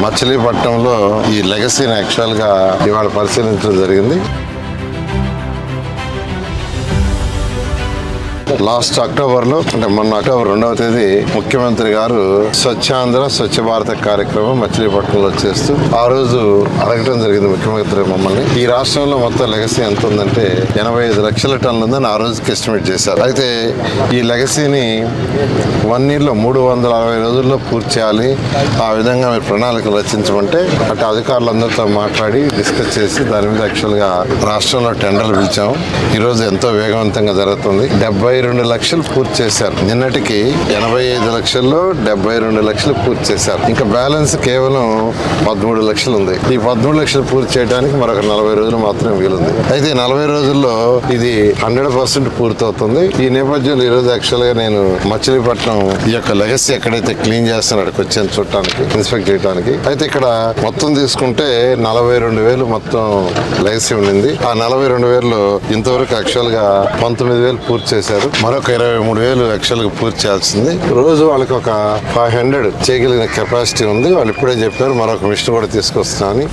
మచిలీపట్నంలో ఈ లెగసీని యాక్చువల్ గా ఇవాళ పరిశీలించడం జరిగింది. లాస్ట్ అక్టోబర్ లో అంటే మొన్న అక్టోబర్ 2వ తేదీ ముఖ్యమంత్రి గారు స్వచ్ఛాంధ్ర స్వచ్ఛ భారత కార్యక్రమం మచిలీపట్నంలో చేస్తూ ఆ రోజు అడగటం జరిగింది ముఖ్యమంత్రి మమ్మల్ని. ఈ రాష్ట్రంలో మొత్తం లెగసీ ఎంత ఉందంటే 85 లక్షల టన్నులు ఉందని ఆ రోజుకి ఎస్టిమేట్ చేశారు. అయితే ఈ లెగసీని 1 year లో 360 రోజుల్లో పూర్తి చేయాలి, ఆ విధంగా మీరు ప్రణాళికలు రచించమంటే అటు అధికారులందరితో మాట్లాడి డిస్కస్ చేసి దాని మీద యాక్చువల్ గా రాష్ట్రంలో టెండర్లు పిలిచాము. ఈ రోజు ఎంతో వేగవంతంగా జరుగుతుంది. 72 లక్షలు పూర్తి చేశారు. నిన్నటికి 85 లక్షల్లో 72 లక్షలు పూర్తి చేశారు. ఇంకా బ్యాలెన్స్ కేవలం 13 లక్షలు ఉంది. ఈ 13 లక్షలు పూర్తి చేయడానికి మరొక 40 రోజులు మాత్రమే వీలుంది. అయితే 40 రోజుల్లో ఇది 100% పూర్తవుతుంది. ఈ నేపథ్యంలో ఈ రోజు యాక్చువల్ గా నేను మచిలీపట్నం ఈ యొక్క లెగసీ ఎక్కడైతే క్లీన్ చేస్తున్నాడు అక్కడికి వచ్చాను చూడటానికి, ఇన్స్పెక్ట్ చేయడానికి. అయితే ఇక్కడ మొత్తం తీసుకుంటే 42,000 మొత్తం లెగసీ ఉండింది. ఆ 42,000లో ఇంతవరకు యాక్చువల్ గా 19,000 పూర్తి చేశారు. మరొక 23,000 యాక్చువల్ గా పూర్తి చేయాల్సింది. రోజు వాళ్ళకి ఒక 500 చేయగలిగిన కెపాసిటీ ఉంది. వాళ్ళు ఇప్పుడే చెప్పారు మరొక మిషన్ కూడా తీసుకొస్తున్నా అని.